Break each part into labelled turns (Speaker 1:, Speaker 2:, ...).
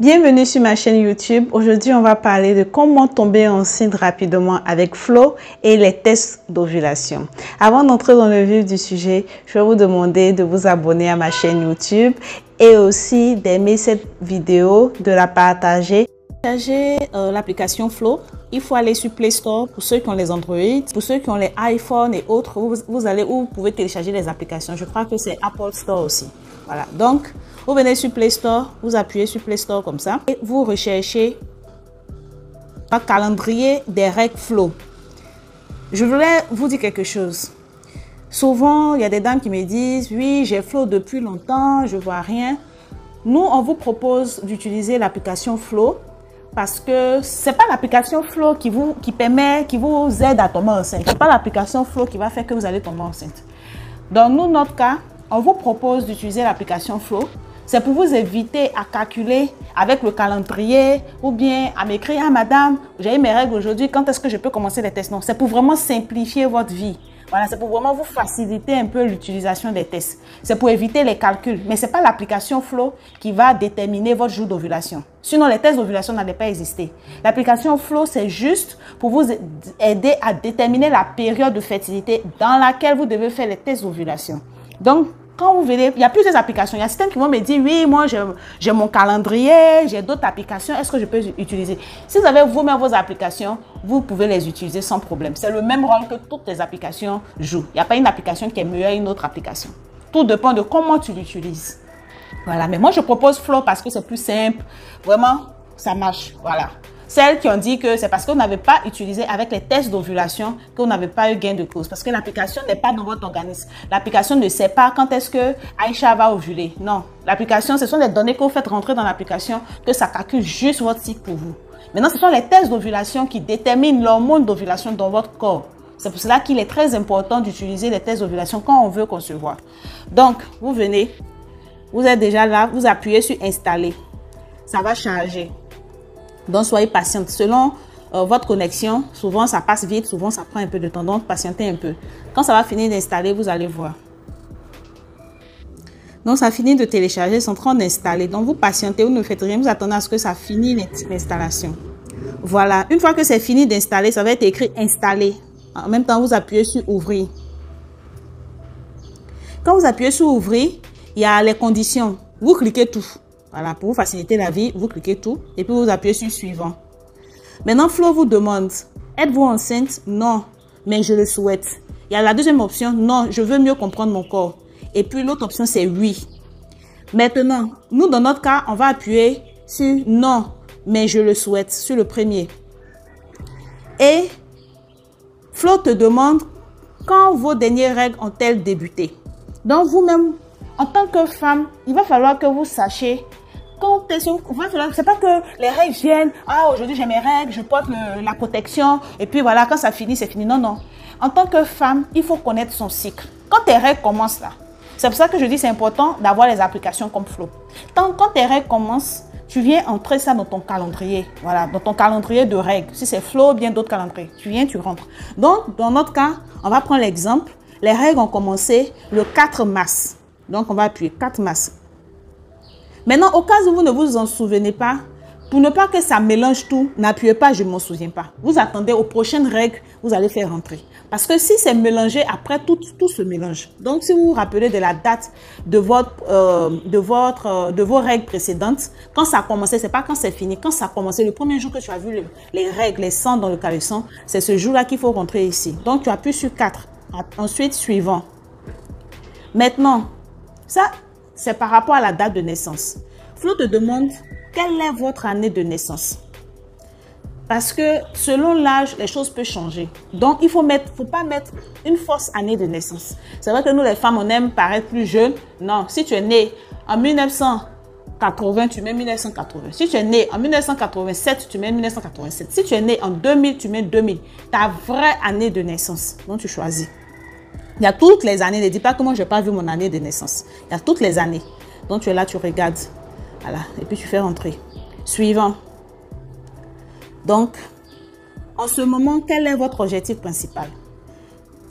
Speaker 1: Bienvenue sur ma chaîne YouTube. Aujourd'hui, on va parler de comment tomber enceinte rapidement avec Flo et les tests d'ovulation. Avant d'entrer dans le vif du sujet, je vais vous demander de vous abonner à ma chaîne YouTube et aussi d'aimer cette vidéo, de la partager. Télécharger l'application Flo, il faut aller sur Play Store pour ceux qui ont les Android, pour ceux qui ont les iPhone et autres, vous allez où vous pouvez télécharger les applications. Je crois que c'est Apple Store aussi. Voilà, donc vous venez sur Play Store, vous appuyez sur Play Store comme ça et vous recherchez un calendrier des règles Flo. Je voulais vous dire quelque chose. Souvent, il y a des dames qui me disent, oui, j'ai Flo depuis longtemps, je vois rien. Nous, on vous propose d'utiliser l'application Flo parce que c'est pas l'application Flo qui vous aide à tomber enceinte. C'est pas l'application Flo qui va faire que vous allez tomber enceinte. Dans nous, notre cas, on vous propose d'utiliser l'application Flo. C'est pour vous éviter à calculer avec le calendrier ou bien à m'écrire, ah madame, j'ai eu mes règles aujourd'hui, quand est-ce que je peux commencer les tests? Non, c'est pour vraiment simplifier votre vie. Voilà, c'est pour vraiment vous faciliter un peu l'utilisation des tests. C'est pour éviter les calculs. Mais ce n'est pas l'application Flo qui va déterminer votre jour d'ovulation. Sinon, les tests d'ovulation n'allaient pas exister. L'application Flo, c'est juste pour vous aider à déterminer la période de fertilité dans laquelle vous devez faire les tests d'ovulation. Donc, quand vous venez, il y a plusieurs applications. Il y a certaines qui vont me dire, oui, moi, j'ai mon calendrier, j'ai d'autres applications. Est-ce que je peux utiliser? Si vous avez vous-même vos applications, vous pouvez les utiliser sans problème. C'est le même rôle que toutes les applications jouent. Il n'y a pas une application qui est meilleure qu'une autre application. Tout dépend de comment tu l'utilises. Voilà. Mais moi, je propose Flo parce que c'est plus simple. Vraiment, ça marche. Voilà. Celles qui ont dit que c'est parce que vous n'avez pas utilisé avec les tests d'ovulation que vous n'avez pas eu gain de cause. Parce que l'application n'est pas dans votre organisme. L'application ne sait pas quand est-ce que Aïcha va ovuler. Non. L'application, ce sont les données que vous faites rentrer dans l'application que ça calcule juste votre cycle pour vous. Maintenant, ce sont les tests d'ovulation qui déterminent l'hormone d'ovulation dans votre corps. C'est pour cela qu'il est très important d'utiliser les tests d'ovulation quand on veut concevoir. Donc, vous venez, vous êtes déjà là, vous appuyez sur installer. Ça va charger. Donc, soyez patiente. Selon votre connexion, souvent ça passe vite, souvent ça prend un peu de temps. Donc, patientez un peu. Quand ça va finir d'installer, vous allez voir. Donc, ça finit de télécharger, c'est en train d'installer. Donc, vous patientez, vous ne faites rien, vous attendez à ce que ça finisse l'installation. Voilà. Une fois que c'est fini d'installer, ça va être écrit installer. En même temps, vous appuyez sur ouvrir. Quand vous appuyez sur ouvrir, il y a les conditions. Vous cliquez tout. Voilà, pour vous faciliter la vie, vous cliquez tout et puis vous appuyez sur suivant. Maintenant, Flo vous demande, êtes-vous enceinte? Non, mais je le souhaite. Il y a la deuxième option, non, je veux mieux comprendre mon corps. Et puis l'autre option, c'est oui. Maintenant, nous, dans notre cas, on va appuyer sur non, mais je le souhaite, sur le premier. Et Flo te demande, quand vos dernières règles ont-elles débuté? Donc, vous-même, en tant que femme, il va falloir que vous sachiez quand c'est pas que les règles viennent, ah aujourd'hui j'ai mes règles, je porte la protection et puis voilà, quand ça finit, c'est fini. Non, non. En tant que femme, il faut connaître son cycle. Quand tes règles commencent là, c'est pour ça que je dis c'est important d'avoir les applications comme Flo. Quand tes règles commencent, tu viens entrer ça dans ton calendrier. Voilà, dans ton calendrier de règles. Si c'est Flo, bien d'autres calendriers. Tu viens, tu rentres. Donc, dans notre cas, on va prendre l'exemple. Les règles ont commencé le 4 mars. Donc, on va appuyer 4 mars. Maintenant, au cas où vous ne vous en souvenez pas, pour ne pas que ça mélange tout, n'appuyez pas « je ne m'en souviens pas ». Vous attendez aux prochaines règles, vous allez faire rentrer. Parce que si c'est mélangé, après, tout se mélange. Donc, si vous vous rappelez de la date de vos règles précédentes, quand ça a commencé, c'est pas quand c'est fini. Quand ça a commencé, le premier jour que tu as vu les règles, les sangs dans le caleçon, c'est ce jour-là qu'il faut rentrer ici. Donc, tu appuies sur 4. Ensuite, suivant. Maintenant, ça, c'est par rapport à la date de naissance. Flo te demande quelle est votre année de naissance. Parce que selon l'âge, les choses peuvent changer. Donc, il faut pas mettre une fausse année de naissance. C'est vrai que nous, les femmes, on aime paraître plus jeunes. Non, si tu es né en 1980, tu mets 1980. Si tu es né en 1987, tu mets 1987. Si tu es né en 2000, tu mets 2000. Ta vraie année de naissance. Donc, tu choisis. Il y a toutes les années. Ne dis pas que moi, je n'ai pas vu mon année de naissance. Il y a toutes les années. Donc, tu es là, tu regardes. Voilà. Et puis, tu fais rentrer. Suivant. Donc, en ce moment, quel est votre objectif principal?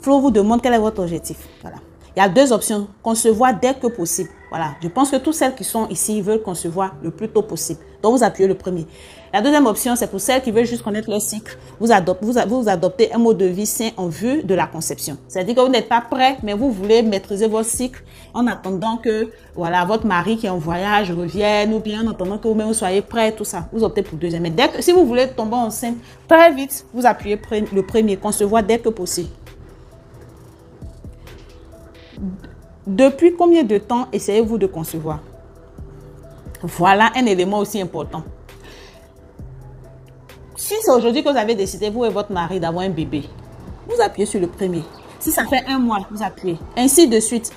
Speaker 1: Flo vous demande quel est votre objectif. Voilà. Il y a deux options. Concevoir dès que possible. Voilà, je pense que toutes celles qui sont ici veulent concevoir le plus tôt possible. Donc, vous appuyez le premier. La deuxième option, c'est pour celles qui veulent juste connaître leur cycle. Vous adoptez un mode de vie sain en vue de la conception. C'est-à-dire que vous n'êtes pas prêt, mais vous voulez maîtriser votre cycle en attendant que voilà, votre mari qui est en voyage revienne ou bien en attendant que vous-même soyez prêt, tout ça. Vous optez pour le deuxième. Mais dès que, si vous voulez tomber enceinte très vite, vous appuyez le premier, concevoir dès que possible. Depuis combien de temps essayez-vous de concevoir? Voilà un élément aussi important. Si c'est aujourd'hui que vous avez décidé, vous et votre mari, d'avoir un bébé, vous appuyez sur le premier. Si ça fait 1 mois, vous appuyez. Ainsi de suite.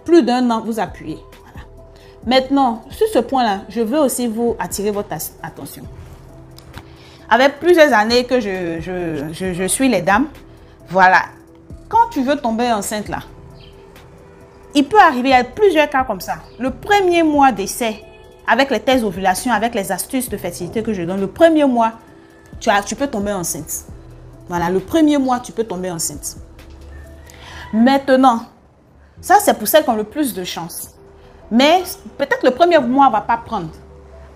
Speaker 1: Plus d'1 an, vous appuyez. Voilà. Maintenant, sur ce point-là, je veux aussi vous attirer votre attention. Avec plusieurs années que je suis les dames, voilà. Quand tu veux tomber enceinte là, il peut arriver, il y a plusieurs cas comme ça. Le premier mois d'essai, avec les tests d'ovulation, avec les astuces de fertilité que je donne, le premier mois, tu peux tomber enceinte. Voilà, le premier mois, tu peux tomber enceinte. Maintenant, ça c'est pour celles qui ont le plus de chance. Mais peut-être le premier mois ne va pas prendre.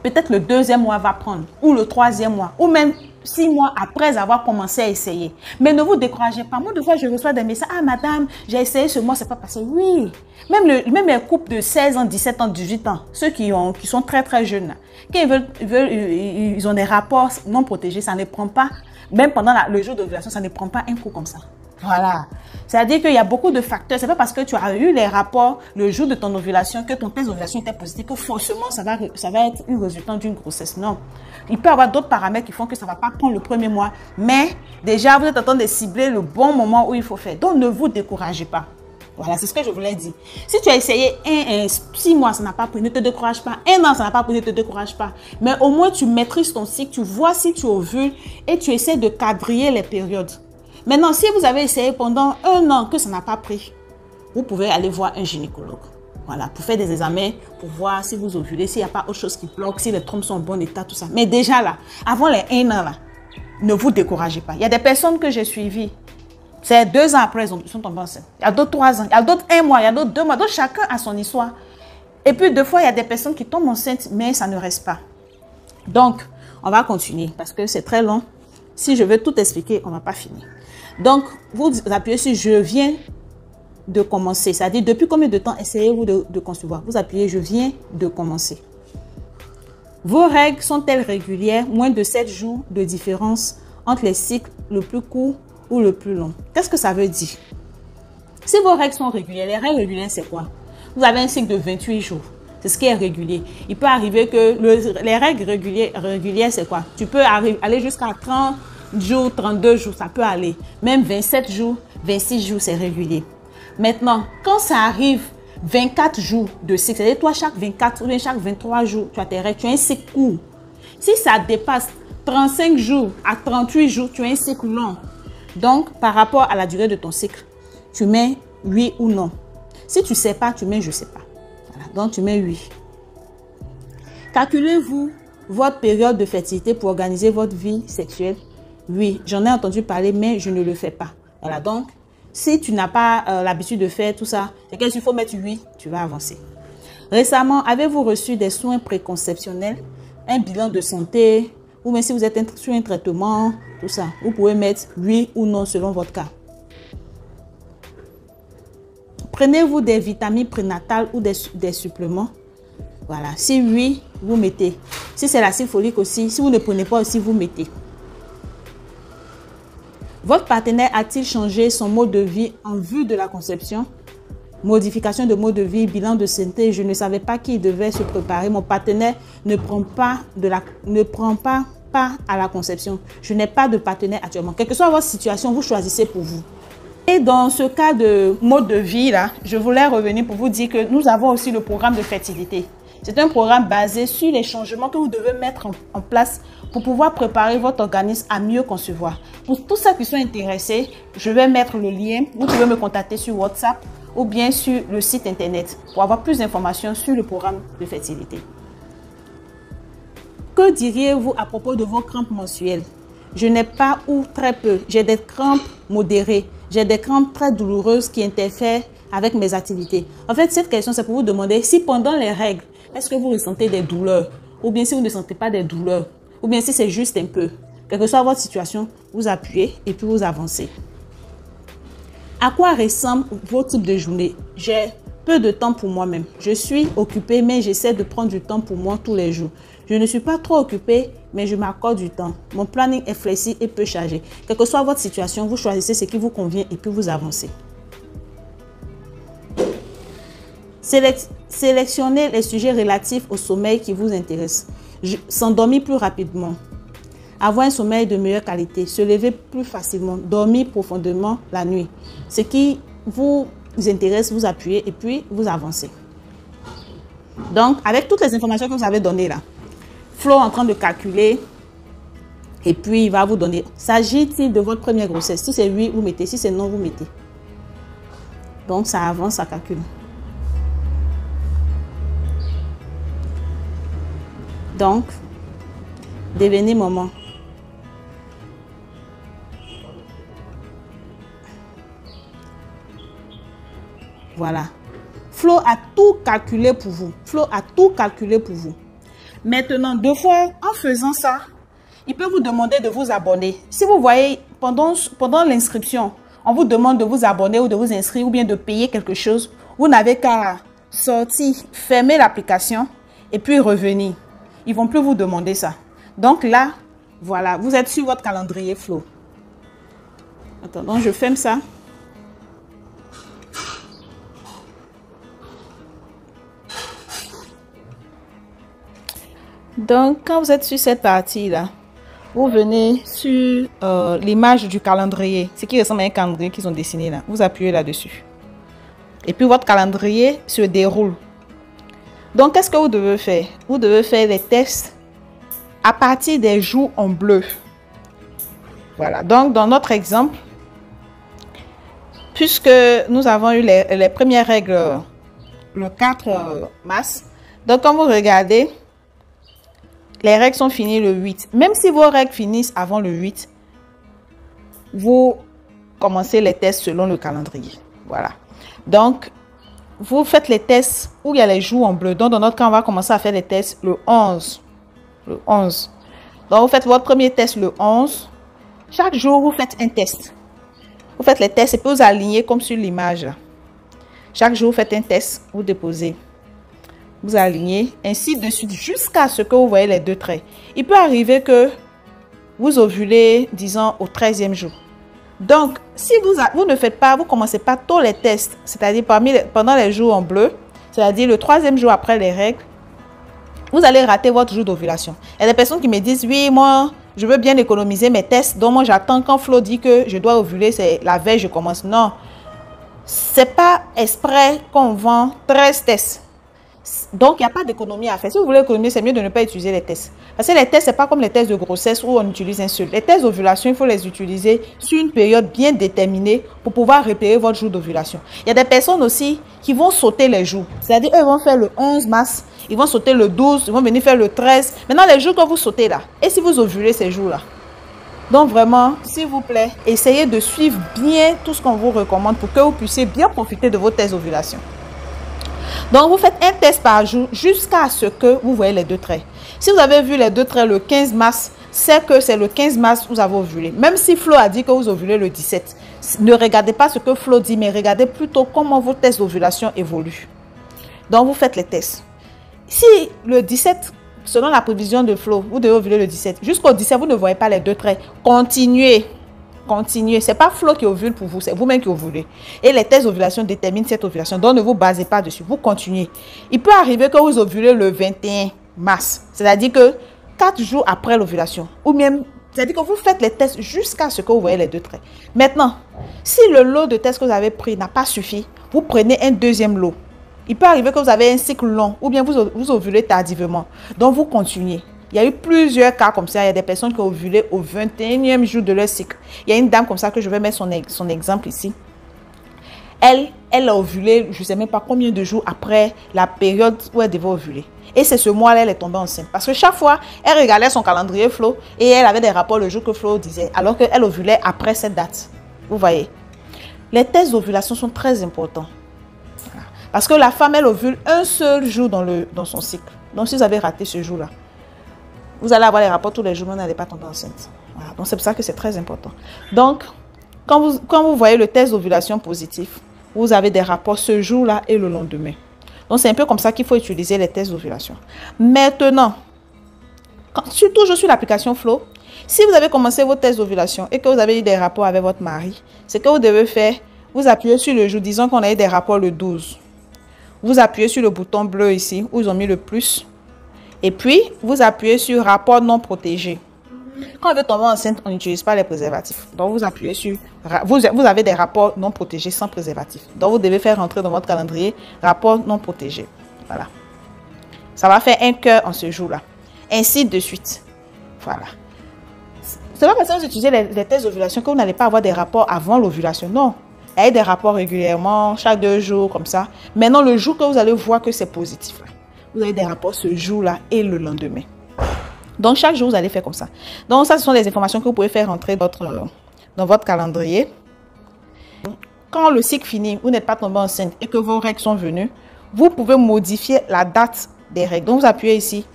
Speaker 1: Peut-être le deuxième mois va prendre. Ou le troisième mois. Ou même 6 mois après avoir commencé à essayer. Mais ne vous découragez pas. Moi, des fois, je reçois des messages. Ah, madame, j'ai essayé ce mois, c'est pas passé. Oui. Même les couples de 16 ans, 17 ans, 18 ans, ceux qui sont très, très jeunes, là, quand ils ont des rapports non protégés, ça ne prend pas, même pendant le jour d'ovulation, ça ne prend pas un coup comme ça. Voilà. C'est-à-dire qu'il y a beaucoup de facteurs. C'est pas parce que tu as eu les rapports le jour de ton ovulation, que ton test d'ovulation était positif, que forcément ça va être une résultante d'une grossesse. Non. Il peut y avoir d'autres paramètres qui font que ça ne va pas prendre le premier mois. Mais déjà, vous êtes en train de cibler le bon moment où il faut faire. Donc, ne vous découragez pas. Voilà, c'est ce que je voulais dire. Si tu as essayé 6 mois, ça n'a pas pris, ne te décourage pas. 1 an, ça n'a pas pris, ne te décourage pas. Mais au moins, tu maîtrises ton cycle, tu vois si tu ovules et tu essaies de quadriller les périodes. Maintenant, si vous avez essayé pendant 1 an que ça n'a pas pris, vous pouvez aller voir un gynécologue. Voilà, pour faire des examens, pour voir si vous ovulez, s'il n'y a pas autre chose qui bloque, si les trompes sont en bon état, tout ça. Mais déjà là, avant les 1 an là, ne vous découragez pas. Il y a des personnes que j'ai suivies, c'est 2 ans après, ils sont tombés enceintes. Il y a d'autres 3 ans, il y a d'autres 1 mois, il y a d'autres 2 mois. Donc chacun a son histoire. Et puis 2 fois, il y a des personnes qui tombent enceintes, mais ça ne reste pas. Donc, on va continuer parce que c'est très long. Si je veux tout expliquer, on ne va pas finir. Donc, vous appuyez sur « Je viens de commencer ». C'est-à-dire, depuis combien de temps essayez-vous de concevoir? Vous appuyez « Je viens de commencer ». Vos règles sont-elles régulières? Moins de 7 jours de différence entre les cycles le plus court ou le plus long. Qu'est-ce que ça veut dire? Si vos règles sont régulières, les règles régulières, c'est quoi? Vous avez un cycle de 28 jours. C'est ce qui est régulier. Il peut arriver que les règles régulières, c'est quoi? Tu peux aller jusqu'à 30 jours, 32 jours, ça peut aller. Même 27 jours, 26 jours, c'est régulier. Maintenant, quand ça arrive 24 jours de cycle, c'est-à-dire toi, chaque 24 ou bien chaque 23 jours, tu as tes règles, tu as un cycle court. Si ça dépasse 35 jours à 38 jours, tu as un cycle long. Donc, par rapport à la durée de ton cycle, tu mets oui ou non. Si tu ne sais pas, tu mets je ne sais pas. Voilà, donc, tu mets oui. Calculez-vous votre période de fertilité pour organiser votre vie sexuelle? Oui, j'en ai entendu parler, mais je ne le fais pas. Voilà, donc, si tu n'as pas l'habitude de faire tout ça, c'est qu'il faut mettre oui, tu vas avancer. Récemment, avez-vous reçu des soins préconceptionnels, un bilan de santé, ou même si vous êtes sur un traitement, tout ça, vous pouvez mettre oui ou non selon votre cas. Prenez-vous des vitamines prénatales ou des suppléments? Voilà, si oui, vous mettez. Si c'est l'acide folique aussi, si vous ne prenez pas aussi, vous mettez. Votre partenaire a-t-il changé son mode de vie en vue de la conception? Modification de mode de vie, bilan de santé. Je ne savais pas qui devait se préparer. Mon partenaire ne prend pas part à la conception. Je n'ai pas de partenaire actuellement. Quelle que soit votre situation, vous choisissez pour vous. Et dans ce cas de mode de vie, là, je voulais revenir pour vous dire que nous avons aussi le programme de fertilité. C'est un programme basé sur les changements que vous devez mettre en place pour pouvoir préparer votre organisme à mieux concevoir. Pour tous ceux qui sont intéressés, je vais mettre le lien. Vous pouvez me contacter sur WhatsApp ou bien sur le site internet pour avoir plus d'informations sur le programme de fertilité. Que diriez-vous à propos de vos crampes menstruelles? Je n'ai pas ou très peu. J'ai des crampes modérées. J'ai des crampes très douloureuses qui interfèrent avec mes activités? En fait, cette question, c'est pour vous demander si pendant les règles, est-ce que vous ressentez des douleurs? Ou bien si vous ne sentez pas des douleurs? Ou bien si c'est juste un peu? Quelle que soit votre situation, vous appuyez et puis vous avancez. À quoi ressemble vos types de journée? J'ai peu de temps pour moi-même. Je suis occupée, mais j'essaie de prendre du temps pour moi tous les jours. Je ne suis pas trop occupée, mais je m'accorde du temps. Mon planning est flexible et peu chargé. Quelle que soit votre situation, vous choisissez ce qui vous convient et puis vous avancez. Sélectionnez les sujets relatifs au sommeil qui vous intéressent. S'endormir plus rapidement. Avoir un sommeil de meilleure qualité. Se lever plus facilement. Dormir profondément la nuit. Ce qui vous intéresse, vous appuyez et puis vous avancez. Donc, avec toutes les informations que vous avez données là, Flo en train de calculer et puis il va vous donner. S'agit-il de votre première grossesse? Si c'est oui, vous mettez. Si c'est non, vous mettez. Donc, ça avance, ça calcule. Donc, devenez maman. Voilà. Flo a tout calculé pour vous. Flo a tout calculé pour vous. Maintenant, deux fois, en faisant ça, il peut vous demander de vous abonner. Si vous voyez, pendant l'inscription, on vous demande de vous abonner ou de vous inscrire ou bien de payer quelque chose, vous n'avez qu'à sortir, fermer l'application et puis revenir. Ils ne vont plus vous demander ça. Donc là, voilà, vous êtes sur votre calendrier Flo. Attends, donc je ferme ça. Donc, quand vous êtes sur cette partie-là, vous venez sur l'image du calendrier, ce qui ressemble à un calendrier qu'ils ont dessiné là. Vous appuyez là-dessus. Et puis, votre calendrier se déroule. Donc, qu'est-ce que vous devez faire? Vous devez faire les tests à partir des jours en bleu. Voilà. Donc, dans notre exemple, puisque nous avons eu les premières règles le 4 mars, donc, quand vous regardez, les règles sont finies le 8. Même si vos règles finissent avant le 8, vous commencez les tests selon le calendrier. Voilà. Donc, vous faites les tests où il y a les jours en bleu. Donc, dans notre cas, on va commencer à faire les tests le 11. Le 11. Donc, vous faites votre premier test le 11. Chaque jour, vous faites un test. Vous faites les tests et puis vous alignez comme sur l'image. Chaque jour, vous faites un test. Vous déposez. Vous alignez, ainsi de suite, jusqu'à ce que vous voyez les deux traits. Il peut arriver que vous ovulez, disons, au 13e jour. Donc, si vous ne faites pas, vous ne commencez pas tous les tests, c'est-à-dire pendant les jours en bleu, c'est-à-dire le 3e jour après les règles, vous allez rater votre jour d'ovulation. Il y a des personnes qui me disent, oui, moi, je veux bien économiser mes tests, donc moi, j'attends quand Flo dit que je dois ovuler, c'est la veille, je commence. Non, c'est pas exprès qu'on vend 13 tests. Donc, il n'y a pas d'économie à faire. Si vous voulez économiser, c'est mieux de ne pas utiliser les tests. Parce que les tests, ce n'est pas comme les tests de grossesse où on utilise un seul. Les tests d'ovulation, il faut les utiliser sur une période bien déterminée pour pouvoir repérer votre jour d'ovulation. Il y a des personnes aussi qui vont sauter les jours. C'est-à-dire, eux vont faire le 11 mars, ils vont sauter le 12, ils vont venir faire le 13. Maintenant, les jours que vous sautez là, et si vous ovulez ces jours-là? Donc, vraiment, s'il vous plaît, essayez de suivre bien tout ce qu'on vous recommande pour que vous puissiez bien profiter de vos tests d'ovulation. Donc, vous faites un test par jour jusqu'à ce que vous voyez les deux traits. Si vous avez vu les deux traits le 15 mars, c'est que c'est le 15 mars que vous avez ovulé. Même si Flo a dit que vous ovulez le 17, ne regardez pas ce que Flo dit, mais regardez plutôt comment vos tests d'ovulation évoluent. Donc, vous faites les tests. Si le 17, selon la prévision de Flo, vous devez ovuler le 17. Jusqu'au 17, vous ne voyez pas les deux traits. Continuez. Continuez. Ce n'est pas Flo qui ovule pour vous, c'est vous-même qui ovulez. Et les tests d'ovulation déterminent cette ovulation. Donc, ne vous basez pas dessus. Vous continuez. Il peut arriver que vous ovulez le 21 mars. C'est-à-dire que 4 jours après l'ovulation. Ou même, c'est-à-dire que vous faites les tests jusqu'à ce que vous voyez les deux traits. Maintenant, si le lot de tests que vous avez pris n'a pas suffi, vous prenez un deuxième lot. Il peut arriver que vous avez un cycle long ou bien vous ovulez tardivement. Donc, vous continuez. Il y a eu plusieurs cas comme ça. Il y a des personnes qui ont ovulé au 21e jour de leur cycle. Il y a une dame comme ça que je vais mettre son exemple ici. Elle a ovulé, je ne sais même pas combien de jours après la période où elle devait ovuler. Et c'est ce mois-là, elle est tombée enceinte. Parce que chaque fois, elle regardait son calendrier Flo et elle avait des rapports le jour que Flo disait. Alors qu'elle ovulait après cette date. Vous voyez. Les tests d'ovulation sont très importants.
Speaker 2: Voilà. Parce que la femme, elle ovule un seul jour dans son cycle. Donc, si vous avez raté ce jour-là, vous allez avoir les rapports tous les jours, mais vous n'allez pas tomber enceinte. Voilà. Donc, c'est pour ça que c'est très important. Donc, quand vous voyez le test d'ovulation positif, vous avez des rapports ce jour-là et le lendemain. Donc, c'est un peu comme ça qu'il faut utiliser les tests d'ovulation. Maintenant, toujours sur l'application Flow, si vous avez commencé vos tests d'ovulation et que vous avez eu des rapports avec votre mari, ce que vous devez faire, vous appuyez sur le jour, disons qu'on a eu des rapports le 12. Vous appuyez sur le bouton bleu ici, où ils ont mis le plus. Et puis, vous appuyez sur rapport non protégé. Quand on veut tomber enceinte, on n'utilise pas les préservatifs. Donc, vous appuyez sur... Vous avez des rapports non protégés sans préservatif. Donc, vous devez faire rentrer dans votre calendrier rapport non protégé. Voilà. Ça va faire un cœur en ce jour-là. Ainsi de suite. Voilà. C'est pas parce que vous utilisez les tests d'ovulation que vous n'allez pas avoir des rapports avant l'ovulation. Non. Il y a des rapports régulièrement, chaque 2 jours, comme ça. Maintenant, le jour que vous allez voir que c'est positif, là, vous avez des rapports ce jour-là et le lendemain. Donc, chaque jour, vous allez faire comme ça. Donc, ça, ce sont les informations que vous pouvez faire rentrer dans votre calendrier. Quand le cycle finit, vous n'êtes pas tombé enceinte et que vos règles sont venues, vous pouvez modifier la date des règles. Donc, vous appuyez ici.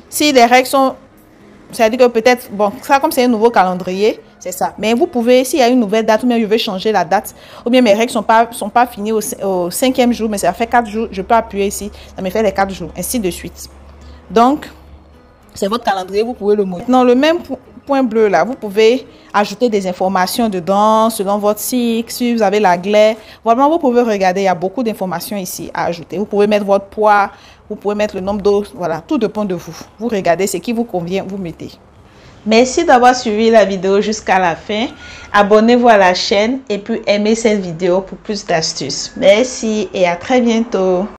Speaker 2: Si les règles sont... C'est-à-dire que peut-être... Bon, ça, comme c'est un nouveau calendrier, c'est ça. Mais vous pouvez, s'il y a une nouvelle date, ou bien je veux changer la date, ou bien mes règles sont pas finies au 5e jour, mais ça fait 4 jours, je peux appuyer ici. Ça me fait les 4 jours, ainsi de suite. Donc, c'est votre calendrier, vous pouvez le modifier. Dans le même point bleu là, vous pouvez ajouter des informations dedans, selon votre cycle, si vous avez la glaire. Vraiment, vous pouvez regarder, il y a beaucoup d'informations ici à ajouter. Vous pouvez mettre votre poids, vous pouvez mettre le nombre d'eau, voilà, tout dépend de vous. Vous regardez ce qui vous convient, vous mettez.
Speaker 1: Merci d'avoir suivi la vidéo jusqu'à la fin. Abonnez-vous à la chaîne et puis aimez cette vidéo pour plus d'astuces. Merci et à très bientôt.